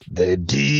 The DC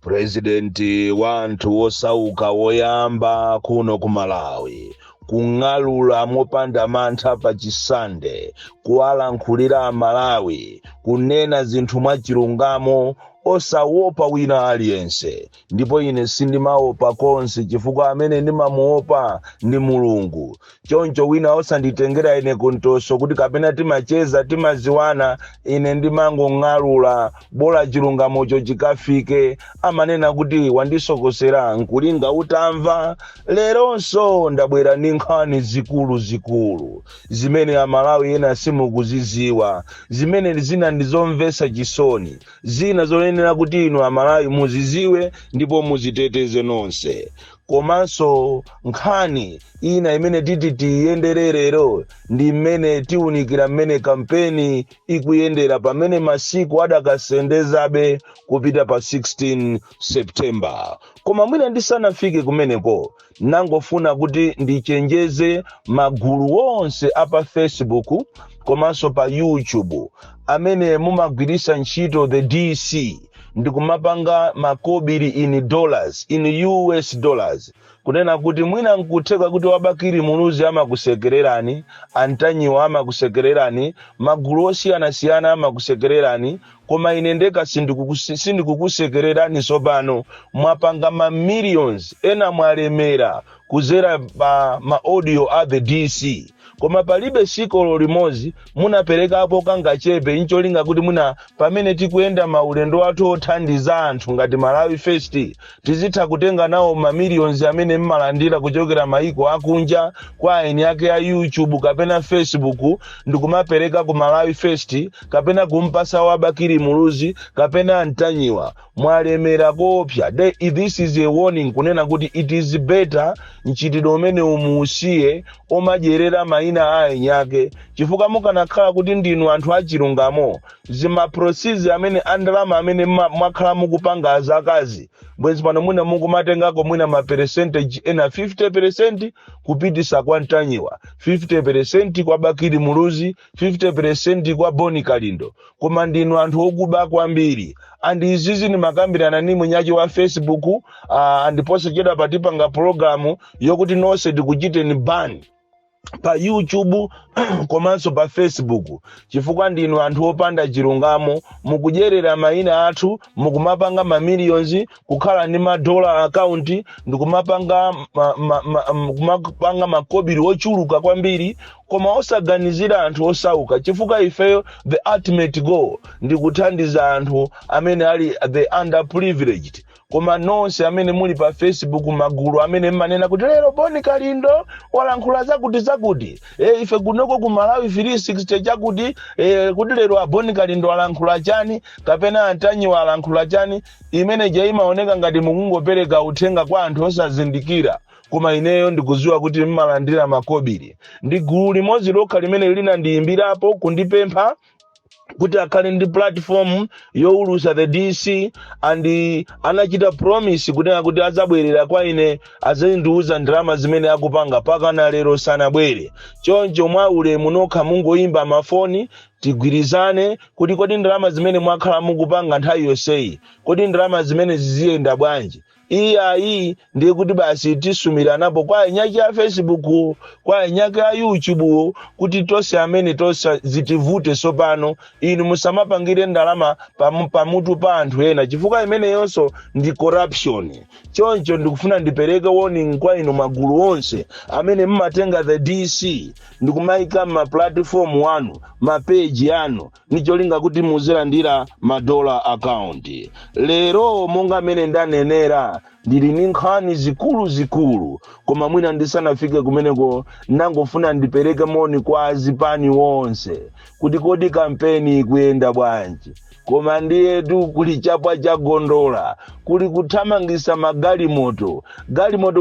Presidenti wanthu osauka woyamba kuno ku Malawi kung'alula mopanda mantha pa chisande kuwalankhulira Malawi kunena zinthu mwachilungamo osaopa wina aliyense, ndipo ine sindimaopa konse chifukwa amene ndimamuopa ndi Mulungu. Choncho wina osanditengera ine kuntoso kuti kapena timacheza timaziwana, ine ndimangong'alula bola chilungamocho chikafike. Amanena kuti wandisokosera nkulinga utamva. Leronso ndabwera ndi nkhani zikuluzikulu zimene Amalawi ena simukuziziwa, zimene zina ndizomvetsa chisoni, zina zonenera kuti inu Amalawi muziziwe ndipo muziteteze nonse. Komanso nkhani ina imene titi tiyendererero ndi mmene tiunikira mmene kampeni ikuyendera pamene masiku adakasendezabe kupita pa 16 September. Koma mwina ndisanafike kumeneko, nangofuna kuti ndichenjeze magulu onse apa Facebook komanso pa YouTube amene mumagwiritsa ntchito the DC ndikumapanga makobiri in dollars, in US dollars, kunena kuti mwina nkutheka kuti Wabakiri Muluzi amakusekererani, Antanyiwa amakusekererani, magulu osiyanasiyana amakusekererani, koma ine ndeka sindikukusekererani. Sopano mwapanga ma millions ena mwalemera kuzera pa ma audio a the DC, koma palibe sikolo limodzi munaperekapo kangachepe incholinga kuti muna pamene tikuyenda maulendo athu othandiza anthu ngati Malawi First tizitha kutenga nawo ma millions amene mmalandira kuchokera maiko akunja kwa eni yake ya YouTube kapena Facebook ndikumapereka ku Malawi First kapena kumpasa Wabakiri Muluzi kapena Antanyiwa. Mwalemera kopya. This is a warning kunena kuti it is better nchitidwe umene umusiye omadyerera mayina a enyake, chifukwa mukanakhala kuti ndinu anthu achilungamo zima procedure amene andalama amene mwakhala mukupanga azakazi bwenzi pano mwina mukumatengako mwina ma percentage ena 50% kupitisa kwa Antanyiwa, 50% kwa Bakiri Muluzi, 50% kwa Boni Kalindo. Koma ndinu anthu okuba kwambiri. Andi izizi ni makambirana ni mwenyaji wa Facebook andiposa cheda patipanga programu yokuti nonse ndikuchite ni ban pa YouTube komanso pa Facebook, chifukwa ndinu anthu opanda chilungamo mukudyerera mayina athu mukumapanga ma millions kukhala ni ma dollar account ndikumapanga kumapanga makobiri ochuluka kwambiri koma osaganizira anthu osauka, chifukwa ifeyo the ultimate goal ndikuthandiza anthu amene ali the underprivileged. Koma nonse amene muli pa Facebook magulu amene mmanena kuti lero Boni Kalindo walankhula zakuti ife kunoko ku Malawi 360 chakuti kuti lero Boni Kalindo walankhula chani kapena Antanyiwa walankhula chani, imene imaoneka ngati mukungopereka uthenga kwa anthu osazindikira. Koma ineyo ndikuziwa kuti mmalandira makobiri. Ndi gulu limodzi lokha limene lina ndiyimbirapo kundipempha kuti akhale ndi platform youlusa the DC and anachita promise kunena kuti azabwerera kwa ine azindiuza ndalama zimene akupanga paka na lero sanabwere. Choncho mwa ulemu nokha mungoyimba mafoni tigwirizane kuti kodi ndalama zimene mwakhala mukupanga nthawi yonseyi kodi ndalama zimene ziziyenda bwanji. Iyi ndiye kuti basi tisumiranapo kwa enyake ya Facebook, kwa enyake ya YouTube kuti tonse amene tonse zitivute. Sopano inu musamapangire ndalama pamutu pa anthu ena, chifukwa imene yonso ndi corruption. Choncho ndikufuna ndipereke warning kwa inu magulu onse amene mmatenga the DC ndikumayika ma platform wanu, ma page yanu nicholinga kuti muzilandira ma dollar account. Lero monga amene ndanenera ndili ni nkhani zikulu koma mwina ndisanafike kumeneko nangofuna ndipereke moni kwa azipani wonse kuti kodi kampeni ikuyenda bwanji. Koma ndiyetu kuli chapwa cha gondola, kuli kuthamangisa magalimoto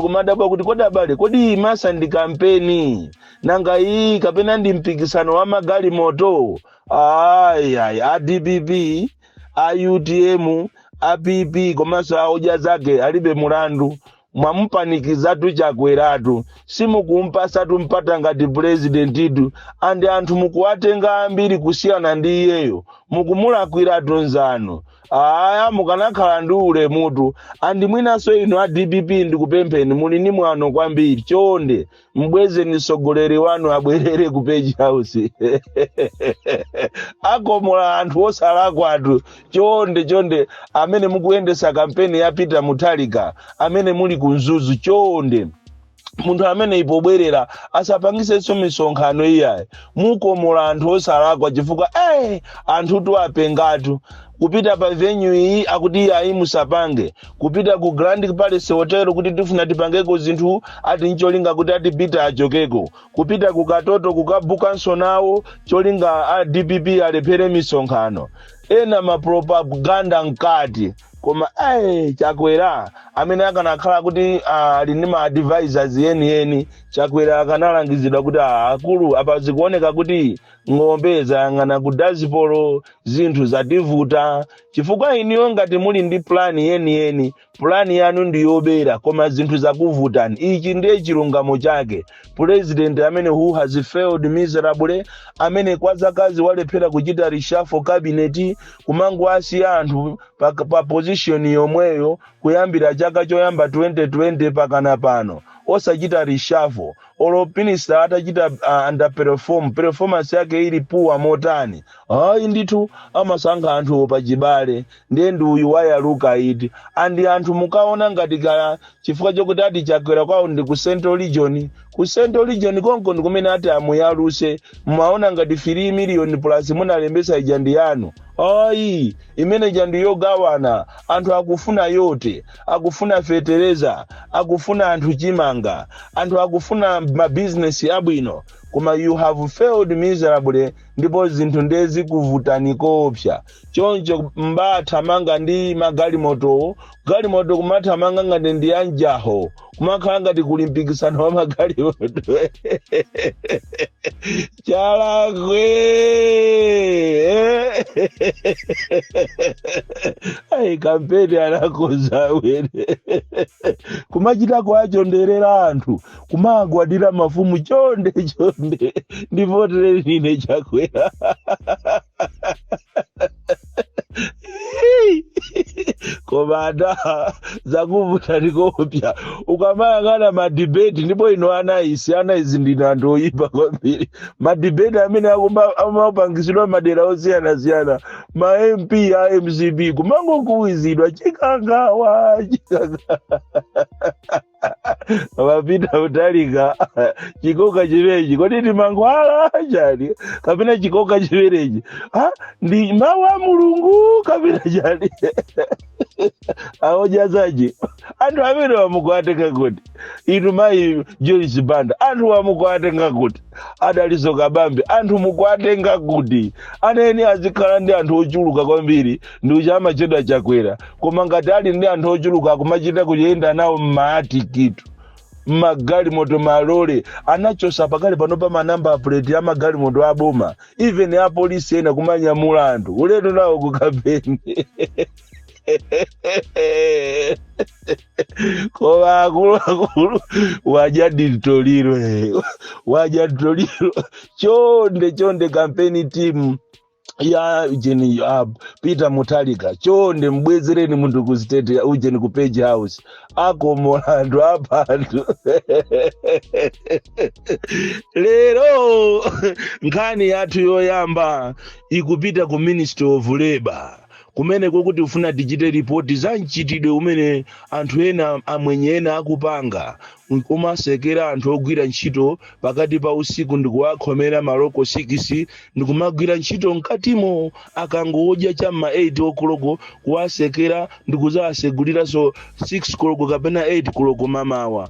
kumadabwa kuti kodi abale kodi imasa ndi kampeni nanga iyi kapena ndi mpikisano wa magalimoto. ADPP, AUTM, APP komanso aoja zake alibe mulandu. mwamupanikizatu Chakweratu simukumpasatu mpata ngati presidentitu andi anthu mukuwatenga ambiri kusiyana ndi iyeyo mukumulakwiratu nzanu aya mukanakhala ndi ulemutu andi mwinaso inu a DPP ndikupempheni muli ni mwano kwambiri chonde mbwezeni mtsogoleri wanu abwerere ku Page House akomola anthu osalakwatu chonde amene mukuyendesa kampeni ya Peter Mutharika amene muli kunzuzu chonde munthu amene ipobwerera asapangisenso misonkhano iyayi mukomola anthu osalakwa chifukwa anthu tuapengatu kupita pa venue iyi akuti iyayi musapange kupita ku Grand Palace Hotel kuti tifuna tipangeko zinthu ati ncholinga kuti ati Peter achokeko kupita ku Katoto kukabukanso nawo cholinga a DPP alephere misonkhano ena mapropaganda nkati koma Chakwera amene akanakhala kuti ali ndi ma advisors yeni Chakwera akanalangizidwa kuti akulu apa zikuoneka kuti ng'ombe zayang'ana ku dazipolo zinthu zativuta chifukwa iniyo ngati muli ndi plan yeni plan yanu ndi yobera koma zinthu zakuvutani ichi ndiye chilungamo chake president amene who has failed miserably amene kwa zakazi walephera kuchita reshuffle cabinet kumangu asiya anthu pa position yomweyo kuyambira chaka choyamba 2020 pakana pano osachita reshuffle olo minister atachita performance yake ili puwa motani ndithu amasankha anthu pachibale ndiye ndi uyu wayaluka iti andi anthu mukaona ngati kaya chifukwa chokuti ati Chakwera kwawo ndi ku Central Region konko ndikumene ati amuyaluse mumaona ngati 3 million plus munalembesa ijandi yanu imene jandi yogawana anthu akufuna yote akufuna fetereza akufuna anthu chimanga anthu akufuna ma business abwino koma you have failed miserably ndipo zinthu ndezi kuvutani kopsa choncho mbathamanga ndi magalimoto kumathamanga ngati ndi anjaho kumakhala ngati kulimpikisana wa magalimoto Chalakwe kampeni anakoza wene kumachita kwachonderera anthu kumagwadira mafumu chonde ndivotere nine Chakwera komanda zakuvuta ndikopya ukamayang'ana madebate ndipo ino anaisi ndina ndoyipa kwambiri madebate amene amapangisidwa madera osiyana ma MP a MCP kumangokuwizidwa chikangawa Peter Mutharika chikoka chimenechi kodi ndi mangwala chani kapena chikoka chimenechi ndi mawu a Mulungu kapena chani aojazaji anthu amene wamukwatenga kuti inu mayi Joyce Banda anthu wamukwatenga kuti adaliso kabambe anthu mukwatenga kuti aneni azikhala ndi anthu ochuluka kwambiri ndi uchama chedwa Chakwera koma ngati ali ndi anthu ochuluka akumachita kuyenda nawo m'maatikitu magalimoto malole anachosa pakali pano pa manamba plate ya magalimoto aboma even ya polisi ena kumanyamula anthu ulendo nawo kukapeni koma akulu wajaditoliro chonde campaign team ya ujeni Peter Mutharika chonde mbwezereni muntu ku state ya ujeni ku Page House akomolandu abantu lero nkhani yathu yoyamba ikupita ku Ministry of Labor kumene kuti ufuna tichite report za mchitidwe umene anthu ena amwenye ena akupanga kumasekera anthu ogwira ntchito pakati pa usiku ndikuwakhomera maloko 6 ndikumagwira ntchito mkatimo akangodya chamma 8 okoloko kuwasekera ndikuzawasegulira so 6 koloko kapena 8 koloko mamawa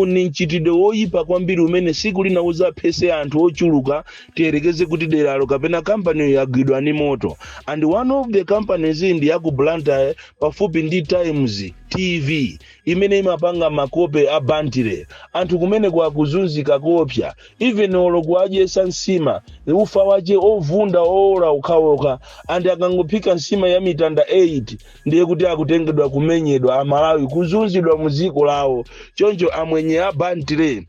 ni mchitidwe woyipa kwambiri umene siku lina uzaphese anthu ochuluka tiyerekeze kuti deralo kapena kampani yagwidwa ni moto and one of the companies ndi ya ku Blantyre pafupi ndi Times TV imene imapanga makope a Banti abantire anthu kumene kwakuzunzika kopya even olo kuadyesa nsima ufa wache ovunda ola ukhaokha andi akangophika nsima ya mitanda 8 ndiye kuti akutengedwa kumenyedwa amalawi kuzunzidwa mu dziko lawo choncho amwenye abantire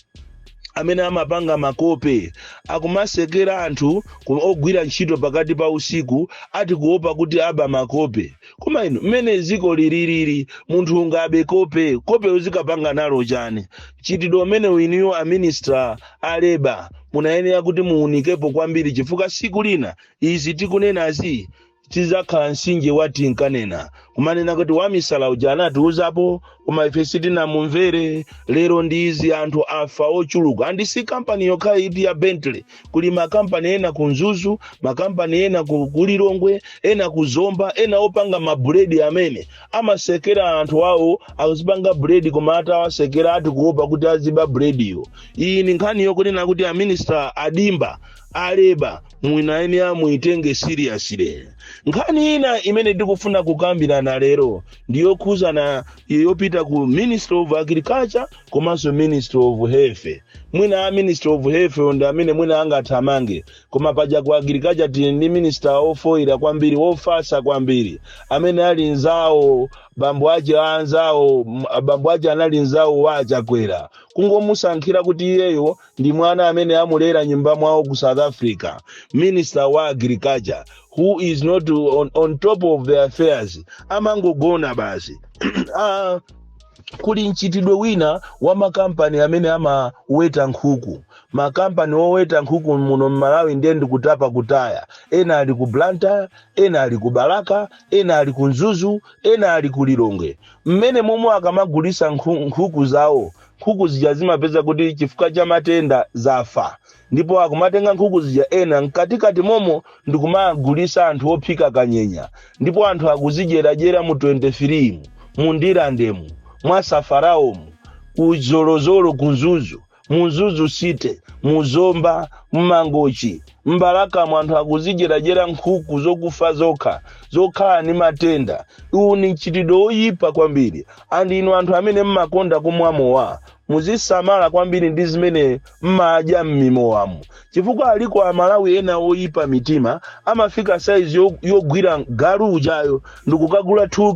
amene amapanga makope akumasekera anthu ogwira ntchito pakati pa usiku ati kuopa kuti aba makope koma ino mmene ziko lililili munthu ungabe kope uzikapanga nalo chani chitidwe umene winiyo a minister aleba munayenera kuti muunikepo kwambiri chifukwa siku lina izi tikunenazi tizakhala nsinje wati nkanena kumanena kuti wamisala uja anatiuzapo koma ife sitinamumvere lero ndizi anthu afa ochuluka andisi kampani yokha iti ya Bentley kuli makampani ena kunzuzu makampani ena kulilongwe ena kuzomba ena opanga mabuledi amene amasekera anthu awo akuzipanga buledi koma atawasekera ati kuopa kuti aziba bulediyo iyi ni nkhani yokunena kuti a minister adimba aleba muinayenera muitenge seriously nkhani ina imene ndikufuna kukambirana lero ndiyokhuzana yopita ku Ministry of Agriculture komanso Ministry of Health mwina a Ministry of Health ndi amene mwina angathamange koma paja ku Agriculture tili ndi minister ofoira kwambiri wofasa kwambiri amene ali nzawo bambo aje anali nzawo wachakwera kungomusankhira kuti iyeyo ndi mwana amene amulera nyumba mwawo ku South Africa Minister wa Agriculture who is not on top of their affairs amangogona basi kuli nchitidwe wina wa makampani amene amaweta nkhuku makampani oweta nkhuku muno Malawi ndiye ndikutapa kutaya ena ali ku Blantyre ena ali ku Balaka ena ali ku Nzuzu ena ali ku Lilongwe mmene momwe akamagulisa nkhuku zawo nkhuku zija zimapeza kuti chifukwa cha matenda zafa ndipo akumatenga nkhuku zija ena mkatikati momo ndikumagulisa anthu ophika kanyenya ndipo anthu akuzijerajera mu 23 mu Ndirandemu mwa Safaraomu kuzolozolo kunzuzu munzuzu site muzomba mmangochi mbalaka mwanthu akuzijerajera nkhuku zokufa zokhala ni matenda uwu ni nchitidwe oyipa kwambiri andi inu anthu amene mmakonda kumwamowa muzisamala kwambiri ndi zimene mmadya mmimowamu chifukwa aliko Amalawi ena oyipa mitima amafika size yogwira galujayo ndikukagula 2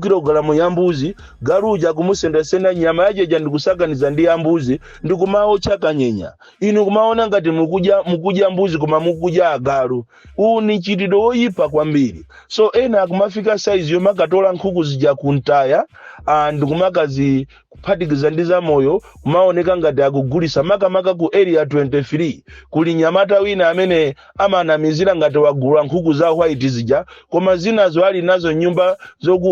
kg ya mbuzi galuja kumusendasenda nyama yajeja ndikusakaniza ndi ya mbuzi ndikumawo chakanyenya inu kumaona ngati mukudya mbuzi koma mukudya agalu uwu ni nchitidwe oyipa kwambiri so ena akumafika size yomakatola nkhuku zija kuntaya ndikumakazi kuphatikiza ndi za moyo kumaoneka ngati akugulisa makamaka ku area 23 kuli nyamata wina amene amanamizira ngati wagula nkhuku za white zija koma zinazo ali nazo nyumba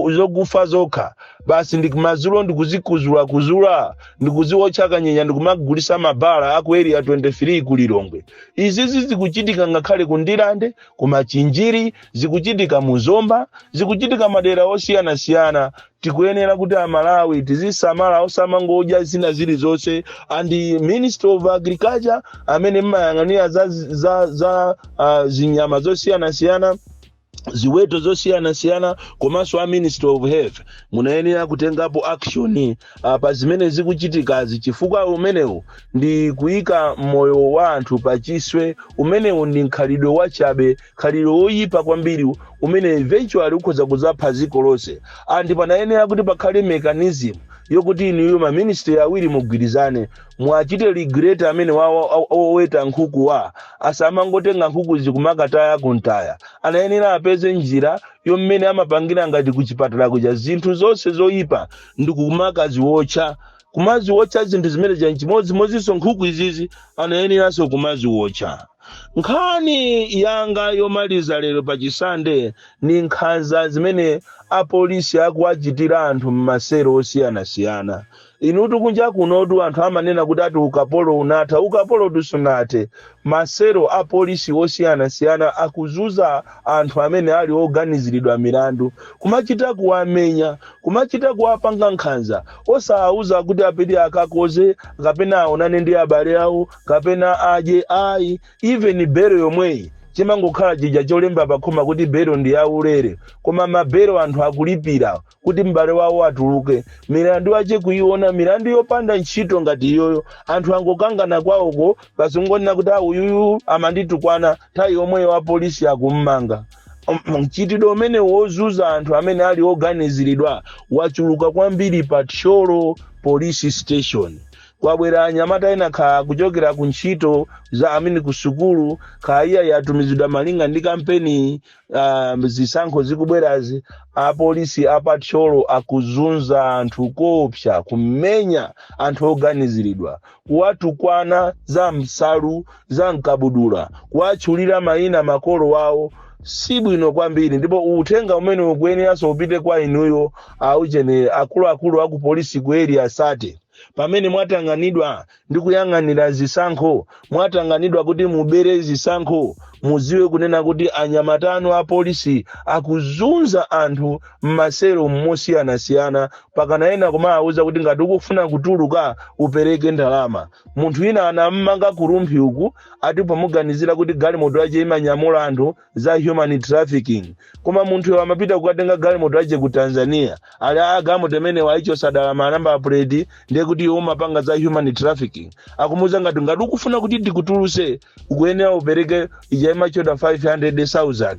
zokufa zokha basi ndikumazulo ndikuzikuzula ndikuziwotcha kanyenya ndikumagulisa mabala aku area 23 ku Lilongwe izi zikuchitika ngakhale ku Ndirande ku Machinjiri zikuchitika mu Zomba zikuchitika madera osiyana tikuyenera kuti Amalawi tizisamala osamangodya zina zili zonse andi Ministry of Agriculture amene mmayang'anira za zinyama zosiyana ziweto zosiyana komanso a Ministry of Health munayenera kutengapo action pa zimene zikuchitikazi chifukwa umenewu ndi kuyika moyo wa anthu pachiswe umenewu ndi nkhalidwe wachabe khalidwe oyipa kwambiri umene eventually ukhoza kuzapha dziko lonse andi panayenera kuti pakhale mechanism yokuti inuyo ma ministry awiri mugwirizane mwachite regulator amene oweta nkhuku asamangotenga nkhuku zikumakataya kuntaya anayenera apeze njira yommene amapangira ngati kuchipatala kuja zinthu zonse zoyipa ndikumakaziwotcha kumaziwotcha zinthu zimene ja chimodzimodzinso nkhuku izizi anayeneranso kumaziwotcha nkhani yanga yomaliza lero pachisande ni nkhanza zimene apolisi akuwachitira anthu mmasero osiyana inutu kunja kunotu anthu amanena kuti ati ukapolo unatha ukapolo tusunate masero apolisi osiyana akuzuza anthu amene ali oganiziridwa milandu kumachita kuwamenya kumachita kuwapanga nkhanza osauza kuti apiti akakoze kapena aonane ndi abale awo kapena aje ayi even bero yomweyi chimangokhala chija cholemba pakhoma kuti belo ndi yaulere, koma mabelo anthu akulipira kuti m'bale wawo atuluke. Milandu ache kuiona, milandu yopanda ntchito ngati iyoyo, anthu angokangana kwawoko pasongonena kuti uyuyu amanditukwana, nthawi yomweyo apolisi akummanga. Mchitidwe umene wozuza anthu amene ali oganiziridwa wachuluka kwambiri pa Tcholo police station. Kwabwera anyamata ena kuchokera ku ntchito za amene ku sukulu iya yatumizidwa malinga ndi kampeni zisankho zikubwerazi, apolisi apa Tcholo akuzunza anthu kopsa, kumenya anthu oganiziridwa, kuwatukwana za msalu za mkabudula, kuwatchulira mayina makolo wawo. Si bwino kwambiri, ndipo uthenga umene ukuyeneranso upite kwa inuyo auchene akuluakulu aku polisi ku area sate. Pamene mwatanganidwa ndi kuyang'anira zisankho, mwatanganidwa kuti mubere zisankho, muziwe kunena kuti anyamatano a polisi akuzunza anthu m'masero mosiyanasiyana, pakana ena kumawuza kuti ngati ukufuna kutuluka upereke ndalama. Munthu ina anammanga kurumphi uku ati pamuganizira kuti galimoto ache imanyamula anthu za human trafficking, koma munthu amapita kukatenga galimoto ache ku Tanzania, ali galimoto imene waicho sadala manamba plate ndiye kuti umapanga za human trafficking. Akumuza ngati ukufuna kuti tikutuluse ukuyenera upereke ija imachoda 500,000.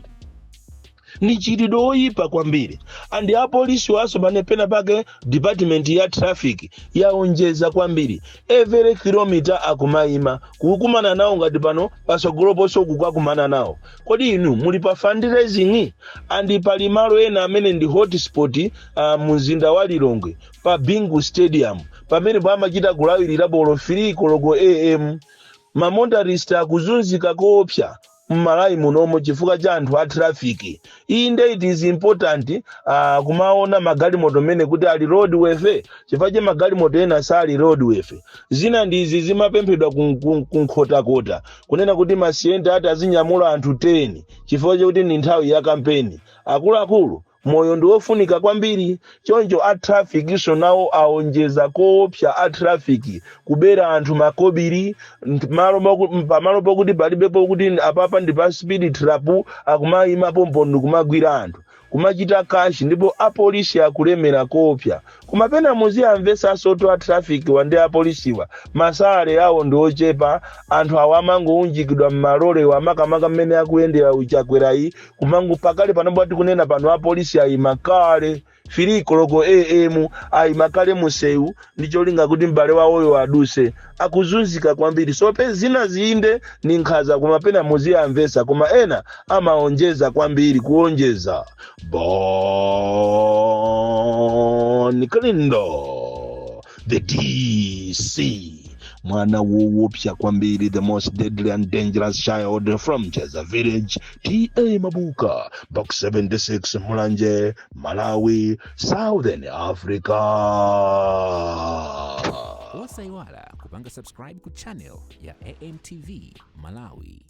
Ni chitidwe oyipa kwambiri. Andi apolisi waso panepena pake department ya traffic yaonjeza kwambiri. Every kilometer akumayima kukumana nawo ngati pano pasogolo poso kukakumana nawo. Kodi inu muli pa fundraising? Andi pali malo ena amene ndi hotspot mzinda wa Lilongwe pa Bingu Stadium, pamene pamachita kulawirira bolo free koloko AM. Mamontarista akuzunzika koopsa mmalayi munomo chifukwa cha anthu a traffic. Inde it is important kumaona magalimoto mene kuti ali roadworthy, chifukwa cha magalimoto ena sali roadworthy. Zina ndizi zimapemphedwa kunkhotakota kunena kuti masiyenta ati azinyamula anthu 10 chifukwa chakuti ni nthawi ya kampeni. Akuluakulu moyo ndi wofunika kwambiri, choncho a traffic so nawo aonjeza koopsa a traffic kubera anthu makobiri pamalo pokuti palibepo kuti apapa ndi pa speed trap akumayima pompo ndikumagwira anthu kumachita kashi, ndipo apolisi akulemera koopsa. Kumapena muziyamvesa soto a traffic wande apolisiwa masale yawo ndi ochepa, anthu awamangounjikidwa mmalole wamakamaka mmene akuyendera uchakwerayi kumangu pakale panopo ati kunena pano apolisi ayimakale free koloko AM ayimakale musewu ndicholinga kuti m'bale wawoyo aduse. Akuzunzika kwambiri, so pe zina zinde ni nkhaza kumapena muziyamvesa, koma ena amaonjeza kwambiri kuonjeza. Bon Kalindo, the DC. Mwana woopsa kwambiri, the most deadly and dangerous child from Cheza Village, T.A. Mabuka, Box 76, Mulanje, Malawi, Southern Africa. Wasaiwala kupanga subscribe ku channel ya AMTV Malawi.